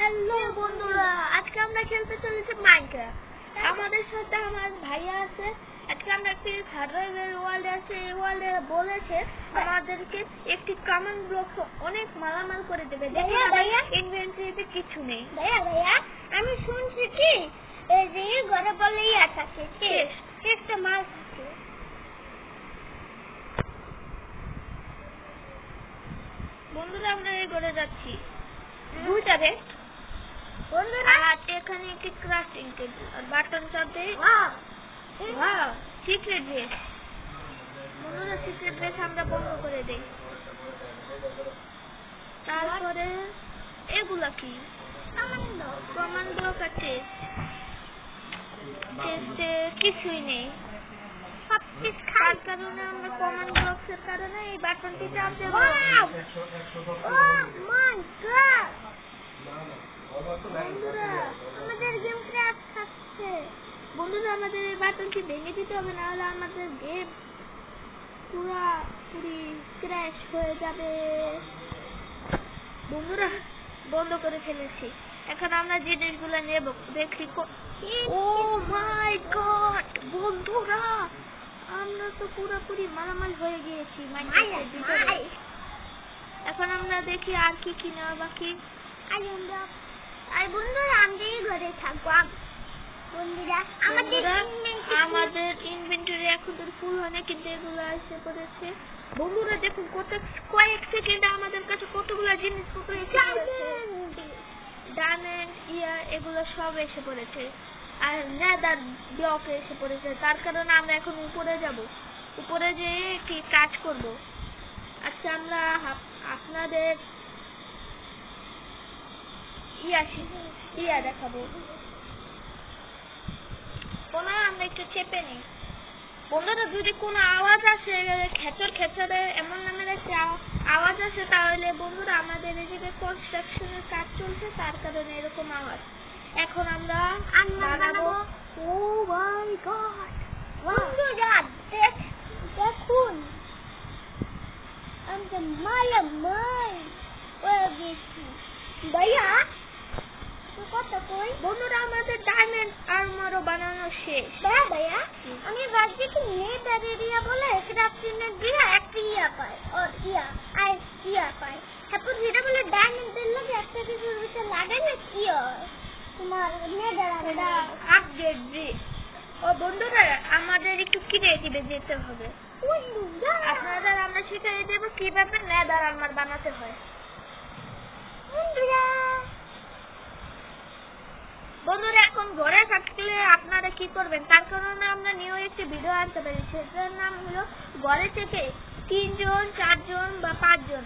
Hello বন্ধুরা, আজকে আমরা খেলতে চলেছি মাইনক্রাফট। আমাদের সাথে আমার ভাইয়া আছে। আজকে আমরা একটি সার্ভাইভাল ওয়ার্ল্ড আছে, এই ওয়ার্ল্ডে বলেছে আমাদেরকে একটি কমন ব্লক অনেক মালামাল করে দেবে। ভাইয়া ইনভেন্টরিতে কিছু নেই। ভাইয়া আমি শুনছি কি এই যে ঘরে বলেই আছে একটা মাছ আছে। বন্ধুরা আমরা এই ঘরে যাচ্ছি, দুইটারে বন্ধুরা আর এখানে একটি ক্রাফটিং টেবিল আর বাটন চাপে সিক্রেট বেস। বন্ধুরা সিক্রেট বেস আমরা বন্ধ করে দেই। তারপরে এগুলা কি কমান্ড ব্লক আছে, টেস্টে কিছুই নেই। তার কারণে আমরা কমান্ড ব্লকসের কারণে এই বাটনটি চাপ দেব। বন্ধুরা আমাদের গেম ক্র্যাশ হচ্ছে। বন্ধুরা আমাদের এই বাটনটি ভেঙে দিতে হবে, না হলে আমাদের গেম পুরোপুরি ক্র্যাশ হয়ে যাবে। বন্ধুরা বন্ধ করে ফেলেছি। এখন আমরা জিনিসগুলো নেব, দেখি। ও মাই গড বন্ধুরা, আমরা তো পুরোপুরি মালামাল হয়ে গিয়েছি মাইনক্রাফটের ভিতরে। এখন আমরা দেখি আর কি কি নেওয়া বাকি। বন্ধুরা আমরা এই ঘরে থাকবো। বন্ধুরা আমাদের ইনভেন্টরি এখন তো ফুল হয় না, কিন্তু এগুলো এসে পড়েছে। বন্ধুরা দেখুন কয়েক সেকেন্ডে আমাদের কাছে কতগুলো জিনিসপত্র এসে পড়েছে। ডায়মন্ড এগুলো সব এসে পড়েছে, আর নেদার ব্লক এসে পড়েছে। তার কারণে আমরা এখন উপরে যাব, উপরে যেয়ে কি কাজ করব। আচ্ছা আমরা আপনাদের দেখাবো। আমরা একটু চেপে নিই। বন্ধুরা যদি কোনো আওয়াজ আসে, খেচরে এমন নামের একটা আওয়াজ আসে, তাহলে বন্ধুরা আমাদের এই জায়গায় কনস্ট্রাকশনের কাজ চলছে, তার কারণে এরকম আওয়াজ। এখন আমরা বানাবো। ও মাই গড বন্ধুরা দেখুন আমরা মালামাল হয়ে গেছি। ভাইয়া কত কই? বন্ধুরা আমাদের ডায়মন্ড আর্মারও বানানো শেষ। ভাইয়া আমি ভাবছি কি নেদার এরিয়া বলে ক্রাফটিং এর দিয়া একটা পায় আর পায়। তারপর যেটা বলে ডায়মন্ডের লাগে একটা কিছুর ভিতরে লাগালে কি হয় তোমার নেদার আপডেট ব্রিজ। ও বন্ধুরা আমাদের একটু ক্রিয়েটিভে যেতে হবে। আপনাদের আমরা শিখিয়ে দেবো কিভাবে নেদার আর্মার বানাতে হয়। বন্ধুরা এখন ঘরে থাকলে আপনারা কি করবেন, তার কারণে আমরা নিউ একটি ভিডিও আনতে পারি। সেটার নাম হলো ঘরে থেকে 3 জন 4 জন বা 5 জন,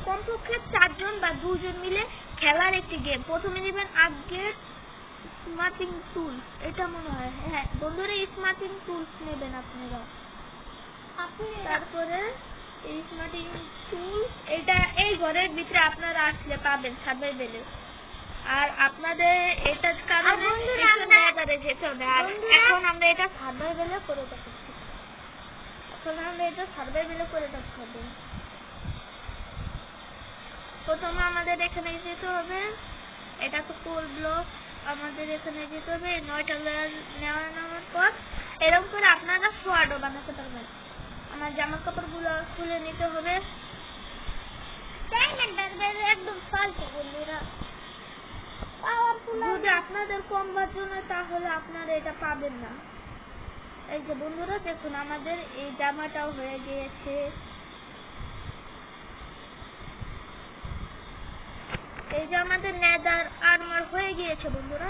কমপক্ষে 4 জন বা 2 জন মিলে খেলার একটি গেম। প্রথমে নেবেন আপগ্রেড স্মার্টিং টুলস, এটা মনে হয় হ্যাঁ বন্ধুরা স্মার্টিং টুলস নেবেন আপনারা। তারপরে এই স্মার্টিং টুলস এটা এই ঘরের ভিতরে আপনারা আসলে পাবেন সার্ভাইভেলে। আর আপনাদের এটার কারণে নেদারে যেতে হবে। আর এখন আমরা এটা সার্ভাইভেলে করে দেখাচ্ছি। প্রথমে আমাদের এখানে যেতে হবে, এটা তো কোল ব্লক। আমাদের এখানে যেতে হবে 9টা লেয়ার নেওয়ার পর এরকম করে আপনারা সোয়ার্ডও বানাতে পারবেন। আমার জামা কাপড়গুলো খুলে নিতে হবে। একদম ফালতু বন্ধুরা, যদি আপনাদের কম বাজে তাহলে আপনারা এটা পাবেন না। এই যে বন্ধুরা দেখুন আমাদের এই জামাটাও হয়ে গিয়েছে। এই যে আমাদের নেদার আর্মার হয়ে গিয়েছে বন্ধুরা।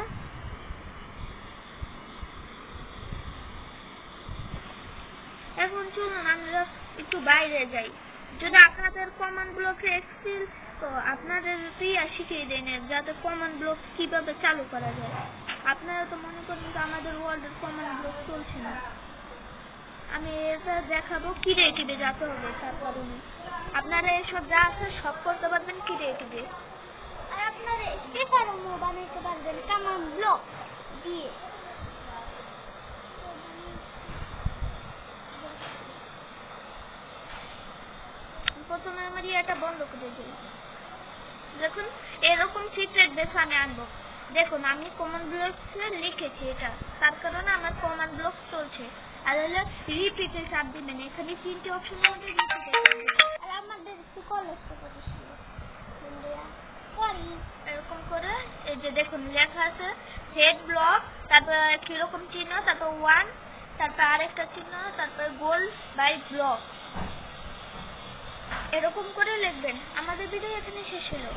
এখন চলুন আমরা একটু বাইরে যাই। যদি আপনাদের কমন ব্লকে এক্সিল তো আপনাদের শিখিয়ে দেন যাতে কমন ব্লক কিভাবে চালু করা যায়। আপনারা তো মনে করেন যে আমাদের ওয়ার্ল্ডের কমন ব্লক চলছে না। আমি এটা দেখাবো ক্রিয়েটিভে যেতে হবে। তার কারণে আপনারা এসব যা আছে সব করতে পারবেন ক্রিয়েটিভে। আর আপনারা স্টিকারও বানাইতে পারবেন কমন ব্লক দিয়ে। প্রথমে আমার এটা বন্ধ করে দিই। দেখুন এরকম সিক্রেট বেস আমি আনবো। দেখুন আমি কমান্ড ব্লকসে লিখেছি এটা, তার কারণে আমার কমান্ড ব্লক চলছে। আর হলো রিপিটে চাপ দিবেন, এখানে 3টে অপশন মধ্যে রিপিটে চাপ দিবেন। আর আমাদের একটু কলেজ করেছিল এরকম করে এই যে দেখুন লেখা আছে হেড ব্লক, তারপর কিরকম চিহ্ন, তারপর 1, তারপর আরেকটা চিহ্ন, তারপর গোল বাই ব্লক, এরকম করে লিখবেন। আমাদের ভিডিও এখানে শেষ হলো।